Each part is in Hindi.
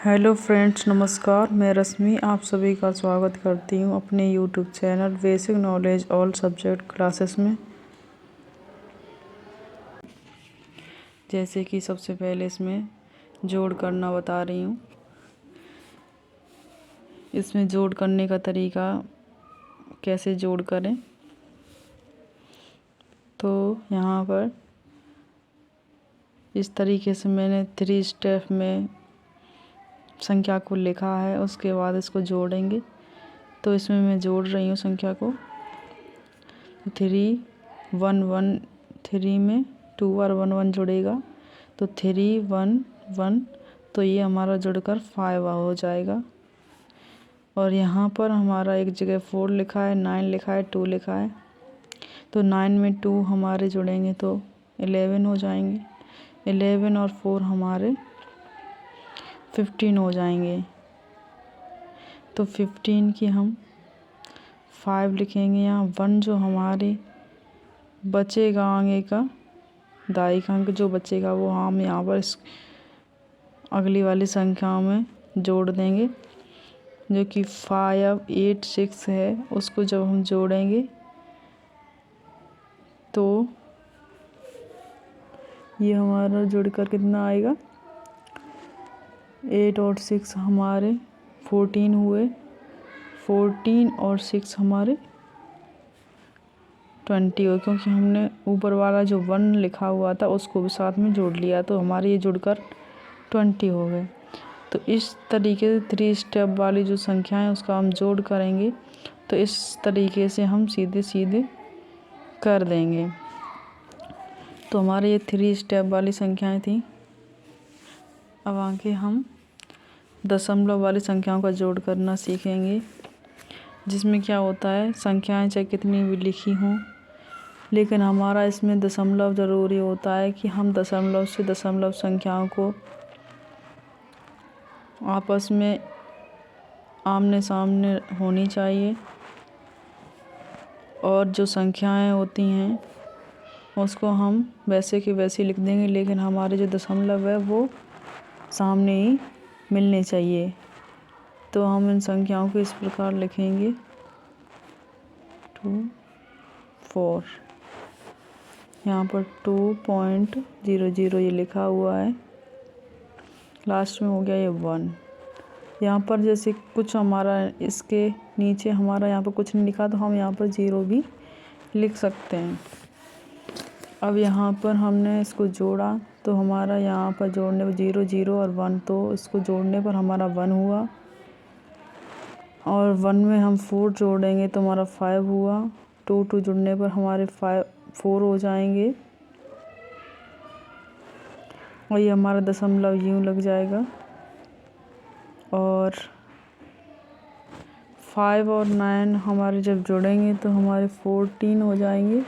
हेलो फ्रेंड्स, नमस्कार। मैं रश्मि आप सभी का स्वागत करती हूँ अपने YouTube channel basic knowledge all subject classes में। जैसे कि सबसे पहले इसमें जोड़ करना बता रही हूँ। इसमें जोड़ करने का तरीका कैसे जोड़ करें, तो यहाँ पर इस तरीके से मैंने 3 स्टेप में संख्या को लिखा है। उसके बाद इसको जोड़ेंगे। तो इसमें मैं जोड़ रही हूँ संख्या को। 3 1 1 3 में 2 बार 1 1 जुड़ेगा तो 3 1 1, तो ये हमारा जुड़कर 5 हो जाएगा। और यहाँ पर हमारा एक जगह 4 लिखा है, 9 लिखा है, 2 लिखा है, तो 9 में 2 हमारे जुड़ेंगे तो 11 हो जाएंगे। 11 और 4 हमारे 15 हो जाएंगे। तो 15 की हम 5 लिखेंगे। यहाँ 1 जो हमारे बचेगा, आगे का दाई का अंक जो बचेगा वो हम यहाँ पर इस अगली वाली संख्याओं में जोड़ देंगे, जो कि 5 8 6 है। उसको जब हम जोड़ेंगे तो ये हमारा जुड़कर कितना आएगा, 8 और 6 हमारे 14 हुए। 14 और 6 हमारे 20 हो, क्योंकि हमने ऊपर वाला जो 1 लिखा हुआ था उसको भी साथ में जोड़ लिया, तो हमारे ये जुड़कर 20 हो गए। तो इस तरीके से 3 स्टेप वाली जो संख्या है उसका हम जोड़ करेंगे। तो इस तरीके से हम सीधे सीधे कर देंगे। तो हमारे ये 3 स्टेप वाली संख्याएं थी। अब आगे हम दशमलव वाली संख्याओं का जोड़ करना सीखेंगे, जिसमें क्या होता है, संख्याएं चाहे कितनी भी लिखी हों, लेकिन हमारा इसमें दशमलव ज़रूरी होता है कि हम दशमलव से दशमलव संख्याओं को आपस में आमने सामने होनी चाहिए। और जो संख्याएं होती हैं उसको हम वैसे की वैसी लिख देंगे, लेकिन हमारे जो दशमलव है वो सामने ही मिलने चाहिए। तो हम इन संख्याओं को इस प्रकार लिखेंगे 2 4। यहाँ पर 2.00 ये लिखा हुआ है, लास्ट में हो गया ये 1। यहाँ पर जैसे कुछ हमारा इसके नीचे हमारा यहाँ पर कुछ नहीं लिखा, तो हम यहाँ पर 0 भी लिख सकते हैं। अब यहाँ पर हमने इसको जोड़ा तो हमारा यहाँ पर जोड़ने पर 0 0 और 1, तो इसको जोड़ने पर हमारा 1 हुआ। और 1 में हम 4 जोड़ेंगे तो हमारा 5 हुआ। 2 2 जुड़ने पर हमारे 4 हो जाएंगे। और ये हमारा दशमलव यूँ लग जाएगा। और 5 और 9 हमारे जब जुड़ेंगे तो हमारे 14 हो जाएंगे।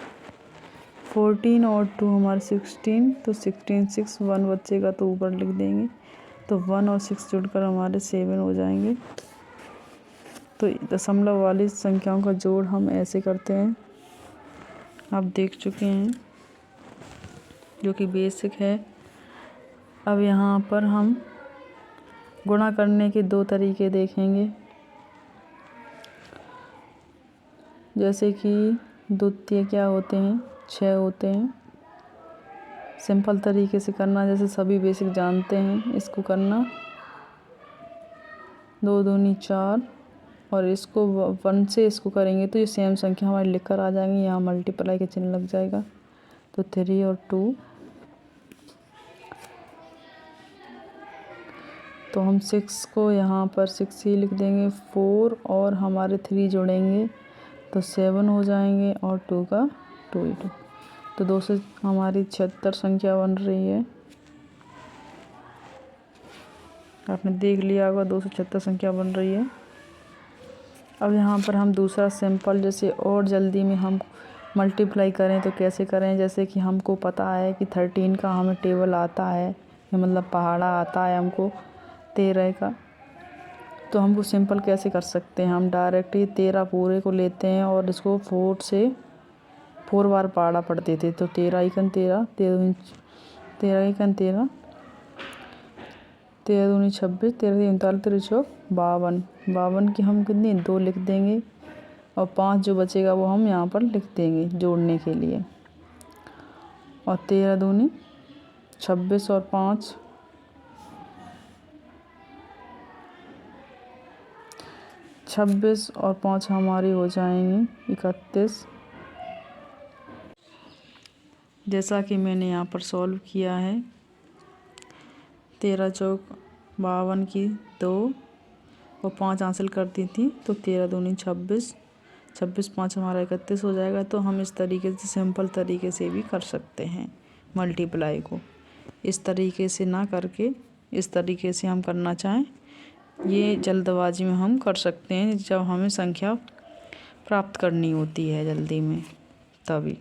14 और 2 हमारे 16, तो 16 6 1 बचेगा तो ऊपर लिख देंगे। तो 1 और 6 जुड़कर हमारे 7 हो जाएंगे। तो दशमलव वाली संख्याओं का जोड़ हम ऐसे करते हैं, आप देख चुके हैं, जो कि बेसिक है। अब यहाँ पर हम गुणा करने के 2 तरीके देखेंगे। जैसे कि द्वितीय क्या होते हैं, 6 होते हैं। सिंपल तरीके से करना, जैसे सभी बेसिक जानते हैं इसको करना। 2 दूनी 4, और इसको 1 से इसको करेंगे तो ये सेम संख्या हमारी लिख कर आ जाएंगी। यहाँ मल्टीप्लाई का चिन्ह लग जाएगा। तो 3 और 2, तो हम 6 को यहाँ पर 6 ही लिख देंगे। 4 और हमारे 3 जोड़ेंगे तो 7 हो जाएंगे, और 2 का 2 ही 2। तो 2 से हमारी 76 संख्या बन रही है। आपने देख लिया होगा 276 संख्या बन रही है। अब यहाँ पर हम दूसरा सिंपल, जैसे और जल्दी में हम मल्टीप्लाई करें तो कैसे करें। जैसे कि हमको पता है कि 13 का हमें टेबल आता है, मतलब पहाड़ा आता है हमको 13 का, तो हम वो सिंपल कैसे कर सकते हैं। हम डायरेक्ट ही 13 पूरे को लेते हैं और इसको 4 से 4 बार पहाड़ा पढ़ते थे। तो 13 एकन 13, 13 13 एकन 13, 13 दूनी 26, 13 तीन 39, 13 चौक 52। 52 की हम कितनी 2 लिख देंगे और 5 जो बचेगा वो हम यहाँ पर लिख देंगे जोड़ने के लिए। और 13 दूनी 26 और 5 26 और 5 हमारी हो जाएंगी 31। जैसा कि मैंने यहाँ पर सॉल्व किया है, 13 चौक 52 की 2 और 5 हासिल करती थी, तो 13 दूनी 26, 26 5 हमारा 31 हो जाएगा। तो हम इस तरीके से सिंपल तरीके से भी कर सकते हैं मल्टीप्लाई को, इस तरीके से ना करके इस तरीके से हम करना चाहें, ये जल्दबाजी में हम कर सकते हैं जब हमें संख्या प्राप्त करनी होती है जल्दी में तभी।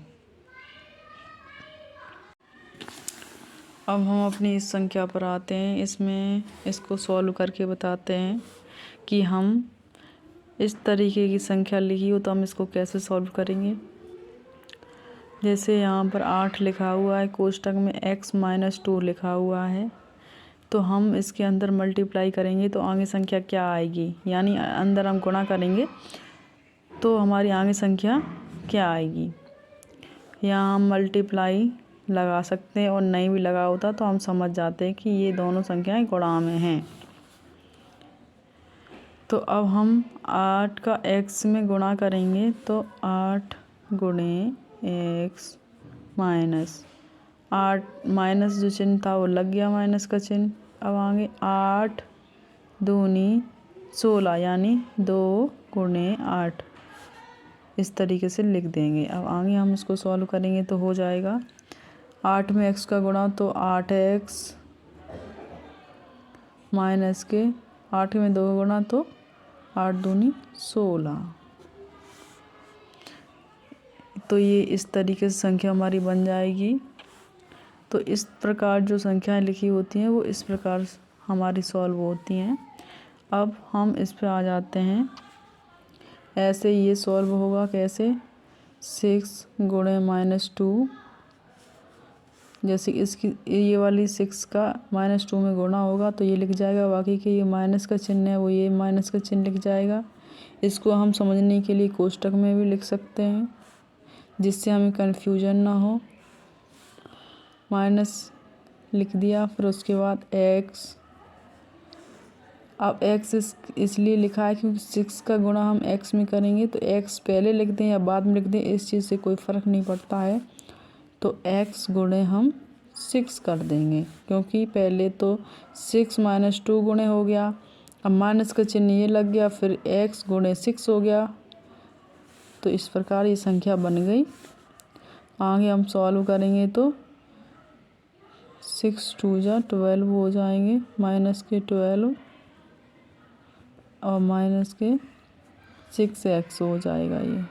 अब हम अपनी इस संख्या पर आते हैं, इसमें इसको सॉल्व करके बताते हैं कि हम इस तरीके की संख्या लिखी हो तो हम इसको कैसे सॉल्व करेंगे। जैसे यहाँ पर 8 लिखा हुआ है, कोष्टक में x-2 लिखा हुआ है, तो हम इसके अंदर मल्टीप्लाई करेंगे तो आगे संख्या क्या आएगी, यानी अंदर हम गुणा करेंगे तो हमारी आगे संख्या क्या आएगी। यहाँ हम मल्टीप्लाई लगा सकते हैं और नहीं भी लगा होता तो हम समझ जाते हैं कि ये दोनों संख्याएं गुणा में हैं। तो अब हम 8 का x में गुणा करेंगे तो 8 गुणे x माइनस 8, माइनस जो चिन्ह था वो लग गया माइनस का चिन्ह। अब आगे 8 दूनी 16 यानी 2 गुणे 8 इस तरीके से लिख देंगे। अब आगे हम इसको सॉल्व करेंगे तो हो जाएगा 8 में x का गुणा तो 8x माइनस के 8 में 2 गुणा तो 8 दूनी 16। तो ये इस तरीके से संख्या हमारी बन जाएगी। तो इस प्रकार जो संख्याएं लिखी होती हैं वो इस प्रकार हमारी सॉल्व होती हैं। अब हम इस पे आ जाते हैं, ऐसे ये सॉल्व होगा कैसे, 6 गुणे -2, जैसे इसकी ये वाली 6 का -2 में गुणा होगा तो ये लिख जाएगा, बाकी के ये माइनस का चिन्ह है वो ये माइनस का चिन्ह लिख जाएगा। इसको हम समझने के लिए कोष्टक में भी लिख सकते हैं जिससे हमें कन्फ्यूजन ना हो। माइनस लिख दिया, फिर उसके बाद x। अब x इसलिए लिखा है क्योंकि 6 का गुणा हम x में करेंगे तो x पहले लिख दें या बाद में लिख दें इस चीज़ से कोई फ़र्क नहीं पड़ता है। तो x गुणे हम 6 कर देंगे क्योंकि पहले तो 6 - 2 गुणे हो गया, अब माइनस का चिन्ह ये लग गया, फिर x गुणे 6 हो गया। तो इस प्रकार ये संख्या बन गई। आगे हम सॉल्व करेंगे तो 6 2 जा 12 हो जाएंगे, माइनस के 12 और माइनस के 6x हो जाएगा ये।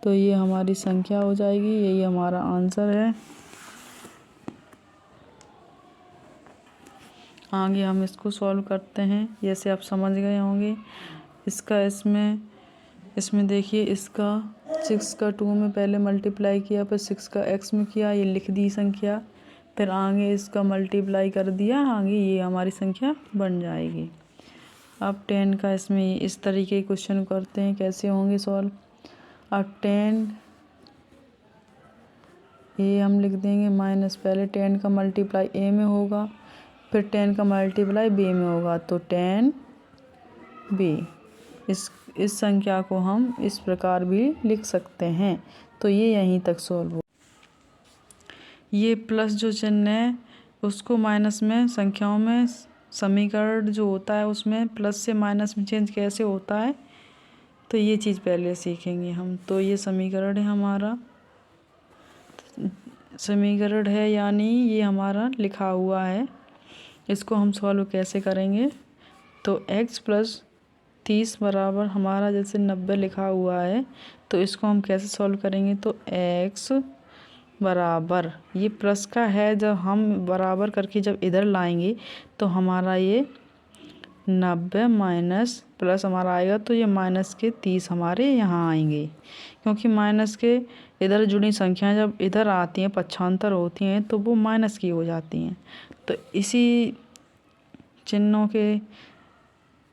तो ये हमारी संख्या हो जाएगी, यही हमारा आंसर है। आगे हम इसको सॉल्व करते हैं, जैसे आप समझ गए होंगे। इसका इसमें देखिए, इसका 6 का 2 में पहले मल्टीप्लाई किया, फिर 6 का x में किया, ये लिख दी संख्या, फिर आगे इसका मल्टीप्लाई कर दिया, आगे ये हमारी संख्या बन जाएगी। अब 10 का इसमें इस तरीके के क्वेश्चन करते हैं, कैसे होंगे सॉल्व। अब 10 ये हम लिख देंगे माइनस, पहले 10 का मल्टीप्लाई a में होगा, फिर 10 का मल्टीप्लाई b में होगा तो 10b। इस संख्या को हम इस प्रकार भी लिख सकते हैं। तो ये यहीं तक सॉल्व हो। ये प्लस जो चिन्ह है उसको माइनस में संख्याओं में समीकरण जो होता है उसमें प्लस से माइनस में चेंज कैसे होता है तो ये चीज़ पहले सीखेंगे हम। तो ये समीकरण है हमारा, समीकरण है यानी ये हमारा लिखा हुआ है। इसको हम सॉल्व कैसे करेंगे तो x + 30 बराबर हमारा जैसे 90 लिखा हुआ है, तो इसको हम कैसे सॉल्व करेंगे तो x बराबर, ये प्लस का है, जब हम बराबर करके जब इधर लाएंगे तो हमारा ये 90 माइनस प्लस हमारा आएगा तो ये माइनस के 30 हमारे यहाँ आएंगे, क्योंकि माइनस के इधर जुड़ी संख्याएं जब इधर आती हैं पक्षांतर होती हैं तो वो माइनस की हो जाती हैं। तो इसी चिन्हों के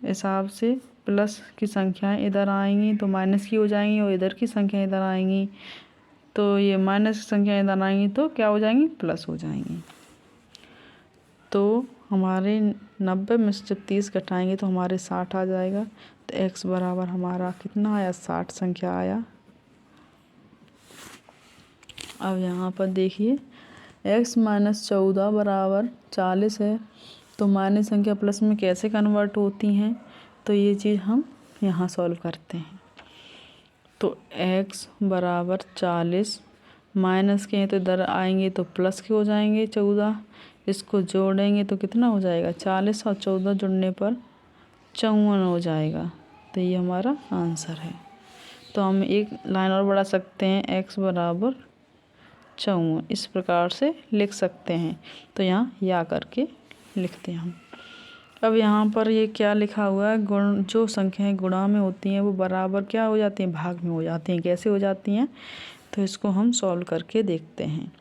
हिसाब से प्लस की संख्याएं इधर आएंगी तो माइनस की हो जाएंगी, और इधर की संख्याएं इधर आएंगी तो ये माइनस की संख्याएं इधर आएंगी तो क्या हो जाएंगी, प्लस हो जाएंगी। तो हमारे 90 में से जब 30 घटाएंगे तो हमारे 60 आ जाएगा। तो x बराबर हमारा कितना आया, 60 संख्या आया। अब यहाँ पर देखिए x माइनस 14 बराबर 40 है। तो माइनस संख्या प्लस में कैसे कन्वर्ट होती हैं, तो ये चीज़ हम यहाँ सॉल्व करते हैं। तो x बराबर 40 माइनस के हैं तो इधर आएंगे तो प्लस के हो जाएंगे 14, इसको जोड़ेंगे तो कितना हो जाएगा, 40 और 14 जुड़ने पर 54 हो जाएगा। तो ये हमारा आंसर है। तो हम एक लाइन और बढ़ा सकते हैं, x बराबर 54 इस प्रकार से लिख सकते हैं। तो यहाँ या करके लिखते हैं हम। अब यहाँ पर ये क्या लिखा हुआ है, गुण जो संख्याएं गुणा में होती हैं वो बराबर क्या हो जाती हैं, भाग में हो जाती हैं। कैसे हो जाती हैं, तो इसको हम सॉल्व करके देखते हैं।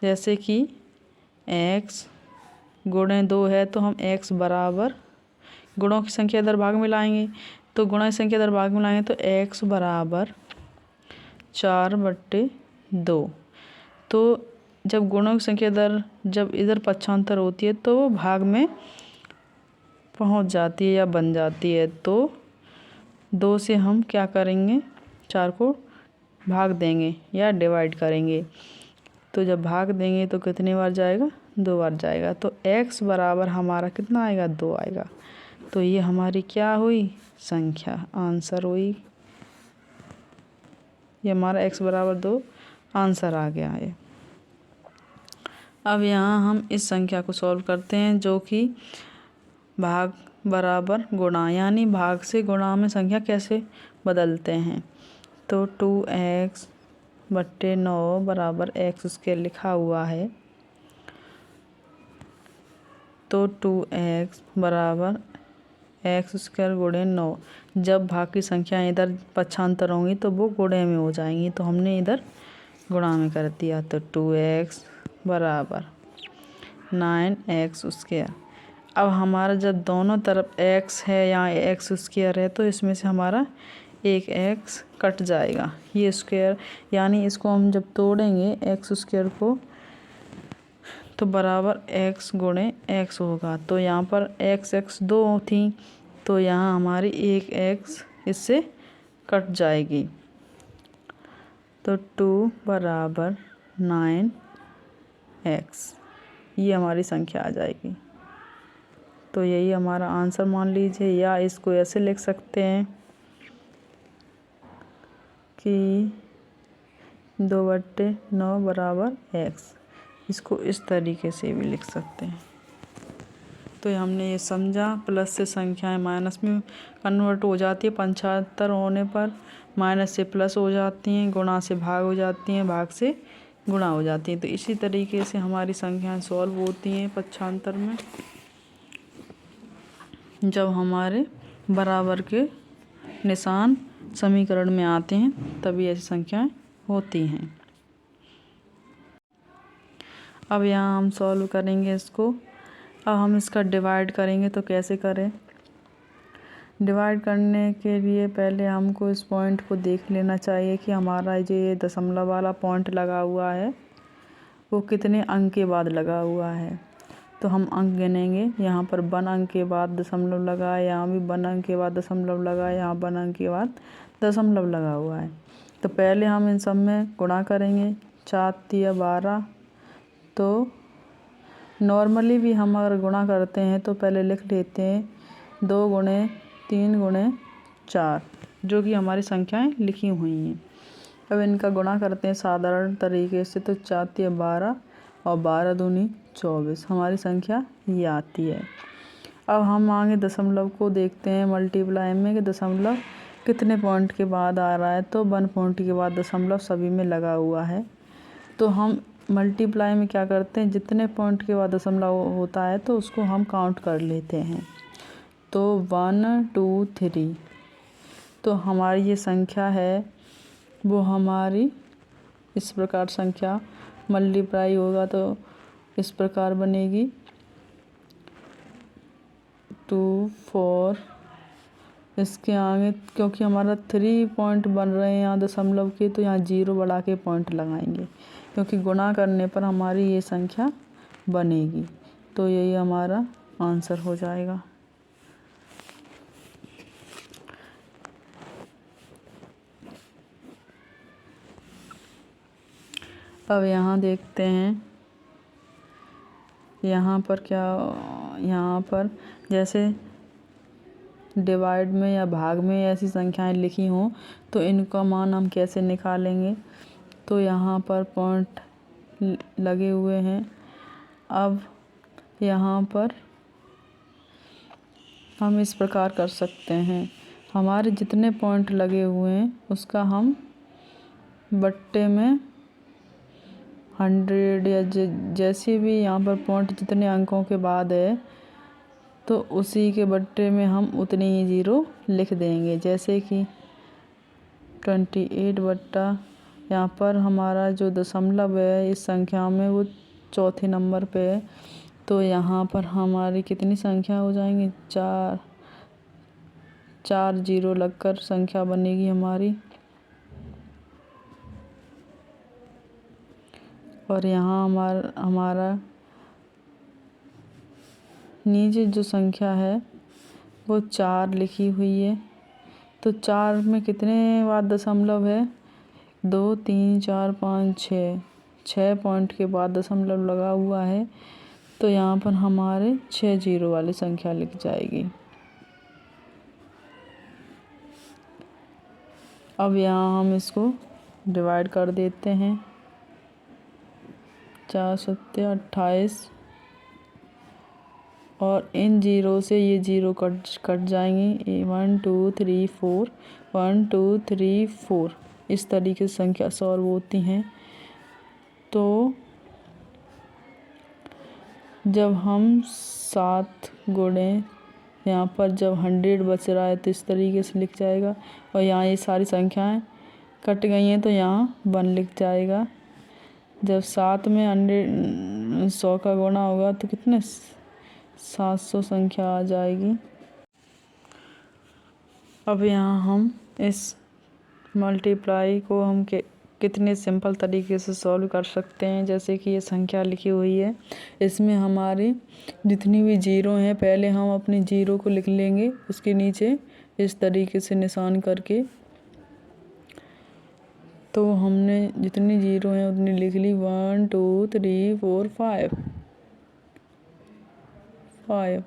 जैसे कि x गुणे 2 है तो हम x बराबर गुणों की संख्या इधर भाग में लाएंगे, तो गुणा की संख्या इधर भाग में लाएंगे तो x बराबर 4/2। तो जब गुणों की संख्या जब इधर पक्षांतर होती है तो वो भाग में पहुंच जाती है या बन जाती है। तो 2 से हम क्या करेंगे, 4 को भाग देंगे या डिवाइड करेंगे। तो जब भाग देंगे तो कितने बार जाएगा, 2 बार जाएगा। तो x बराबर हमारा कितना आएगा, 2 आएगा। तो ये हमारी क्या हुई, संख्या आंसर हुई। ये हमारा x बराबर 2 आंसर आ गया है। अब यहाँ हम इस संख्या को सॉल्व करते हैं, जो कि भाग बराबर गुणा, यानी भाग से गुणा में संख्या कैसे बदलते हैं। तो 2x/9 बराबर x² लिखा हुआ है। तो 2x बराबर x² गुणे 9। जब भाग की संख्या इधर पक्षांतर होंगी तो वो गुणे में हो जाएंगी, तो हमने इधर गुणा में कर दिया। तो 2x बराबर 9x²। अब हमारा जब दोनों तरफ x है यहाँ x² है तो इसमें से हमारा एक x कट जाएगा, ये स्क्वायर, यानी इसको हम जब तोड़ेंगे x² को तो बराबर x गुणे x होगा। तो यहाँ पर x 2 थी तो यहाँ हमारी एक x इससे कट जाएगी। तो 2 बराबर 9x ये हमारी संख्या आ जाएगी। तो यही हमारा आंसर मान लीजिए, या इसको ऐसे लिख सकते हैं कि 2/9 बराबर x। इसको इस तरीके से भी लिख सकते हैं। तो हमने ये समझा, प्लस से संख्याएं माइनस में कन्वर्ट हो जाती है 75 होने पर, माइनस से प्लस हो जाती हैं, गुणा से भाग हो जाती हैं, भाग से गुणा हो जाती हैं। तो इसी तरीके से हमारी संख्याएं सॉल्व होती हैं पक्षांतर में। जब हमारे बराबर के निशान समीकरण में आते हैं तभी ऐसी संख्याएं होती हैं। अब यहाँ हम सॉल्व करेंगे इसको। अब हम इसका डिवाइड करेंगे, तो कैसे करें। डिवाइड करने के लिए पहले हमको इस पॉइंट को देख लेना चाहिए कि हमारा जो ये दशमलव वाला पॉइंट लगा हुआ है वो कितने अंक के बाद लगा हुआ है। तो हम अंक गिनेंगे, यहाँ पर 1 अंक के बाद दशमलव लगा है, यहाँ भी 1 अंक के बाद दशमलव लगा है, यहाँ 1 अंक के बाद दशमलव लगा हुआ है। तो पहले हम इन सब में गुणा करेंगे, 4 × 12। तो नॉर्मली भी हम अगर गुणा करते हैं तो पहले लिख लेते हैं 2 × 3 × 4, जो कि हमारी संख्याएं लिखी हुई हैं। अब इनका गुणा करते हैं साधारण तरीके से। तो 4 × 12 और 12 दूनी 24 हमारी संख्या ये आती है। अब हम आगे दशमलव को देखते हैं मल्टीप्लाई में कि दशमलव कितने पॉइंट के बाद आ रहा है। तो 1 पॉइंट के बाद दशमलव सभी में लगा हुआ है। तो हम मल्टीप्लाई में क्या करते हैं, जितने पॉइंट के बाद दशमलव होता है तो उसको हम काउंट कर लेते हैं। तो 1 2 3। तो हमारी ये संख्या है वो हमारी इस प्रकार संख्या मल्टीप्लाई होगा तो इस प्रकार बनेगी 2 4 इसके आगे क्योंकि हमारा 3 पॉइंट बन रहे हैं यहाँ दशमलव के, तो यहाँ 0 बढ़ा के पॉइंट लगाएंगे क्योंकि गुणा करने पर हमारी ये संख्या बनेगी। तो यही हमारा आंसर हो जाएगा। अब यहाँ देखते हैं यहाँ पर क्या, यहाँ पर जैसे डिवाइड में या भाग में ऐसी संख्याएं लिखी हों तो इनका मान हम कैसे निकालेंगे। तो यहाँ पर पॉइंट लगे हुए हैं। अब यहाँ पर हम इस प्रकार कर सकते हैं, हमारे जितने पॉइंट लगे हुए हैं उसका हम बट्टे में 100 या जैसे भी यहाँ पर पॉइंट जितने अंकों के बाद है तो उसी के बट्टे में हम उतने ही 0 लिख देंगे। जैसे कि 28 बट्टा यहाँ पर हमारा जो दशमलव है इस संख्या में वो चौथे नंबर पे है, तो यहाँ पर हमारी कितनी संख्या हो जाएंगी, 4 0 लगकर संख्या बनेगी हमारी। और यहाँ हमारा नीचे जो संख्या है वो 4 लिखी हुई है। तो 4 में कितने बाद दशमलव है, 2 3 4 5 6 पॉइंट के बाद दशमलव लगा हुआ है। तो यहाँ पर हमारे 6 0 वाली संख्या लिख जाएगी। अब यहाँ हम इसको डिवाइड कर देते हैं, 4 7 28 और इन 0 से ये 0 कट जाएंगे। 1 2 3 4 1 2 3 4 इस तरीके से संख्या सॉल्व होती हैं। तो जब हम 7 गुणे यहाँ पर जब 100 बच रहा है तो इस तरीके से लिख जाएगा। और यहाँ ये सारी संख्याएं कट गई हैं तो यहाँ 1 लिख जाएगा। जब 7 में 100 का गुणा होगा तो कितने 700 संख्या आ जाएगी। अब यहाँ हम इस मल्टीप्लाई को हम कितने सिंपल तरीके से सॉल्व कर सकते हैं। जैसे कि ये संख्या लिखी हुई है, इसमें हमारी जितनी भी 0 हैं पहले हम अपनी 0 को लिख लेंगे उसके नीचे इस तरीके से निशान करके। तो हमने जितनी 0 हैं उतनी लिख ली, 1 2 3 4 5।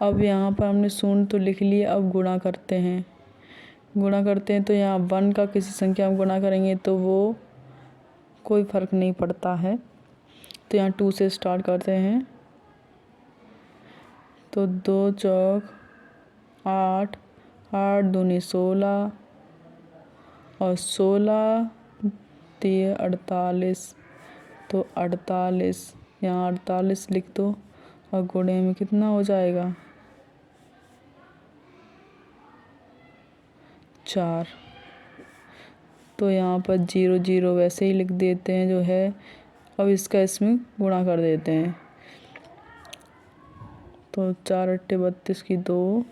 अब यहाँ पर हमने शून्य तो लिख लिया। अब गुणा करते हैं तो यहाँ 1 का किसी संख्या में गुणा करेंगे तो वो कोई फ़र्क नहीं पड़ता है। तो यहाँ 2 से स्टार्ट करते हैं। तो 2 चौक 8 8 दूनी 16 और 16 3 48। तो 48 यहाँ 48 लिख दो और गुणे में कितना हो जाएगा, 4। तो यहाँ पर 0 0 वैसे ही लिख देते हैं जो है। अब इसका इसमें गुणा कर देते हैं। तो 4 8 32 की 2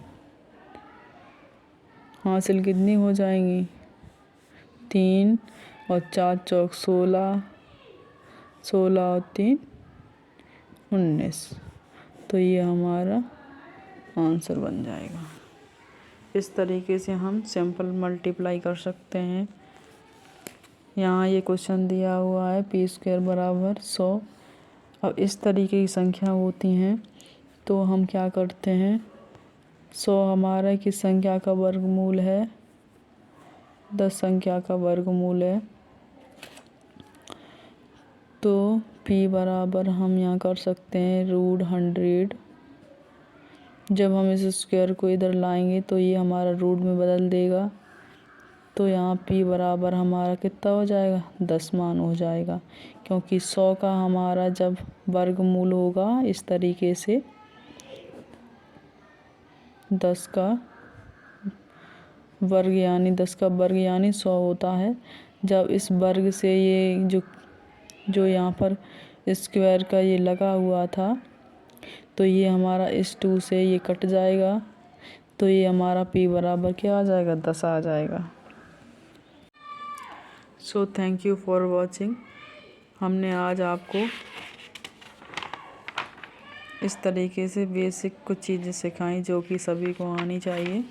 हासिल कितनी हो जाएंगी, 3 और 4 चौक 16 16 और 3 19। तो ये हमारा आंसर बन जाएगा। इस तरीके से हम सिंपल मल्टीप्लाई कर सकते हैं। यहाँ ये क्वेश्चन दिया हुआ है p² बराबर 100। अब इस तरीके की संख्या होती हैं तो हम क्या करते हैं, 100 हमारा किस संख्या का वर्गमूल है, 10 संख्या का वर्गमूल है। तो p बराबर हम यहाँ कर सकते हैं √100। जब हम इस स्क्वायर को इधर लाएंगे तो ये हमारा रूट में बदल देगा। तो यहाँ p बराबर हमारा कितना हो जाएगा, 10 मान हो जाएगा। क्योंकि 100 का हमारा जब वर्गमूल होगा इस तरीके से 10 का वर्ग यानी 100 होता है। जब इस वर्ग से ये जो यहाँ पर स्क्वायर का ये लगा हुआ था तो ये हमारा इस 2 से ये कट जाएगा, तो ये हमारा p बराबर क्या आ जाएगा, 10 आ जाएगा। So thank you for watching. हमने आज आपको इस तरीके से बेसिक कुछ चीज़ें सिखाई जो कि सभी को आनी चाहिए।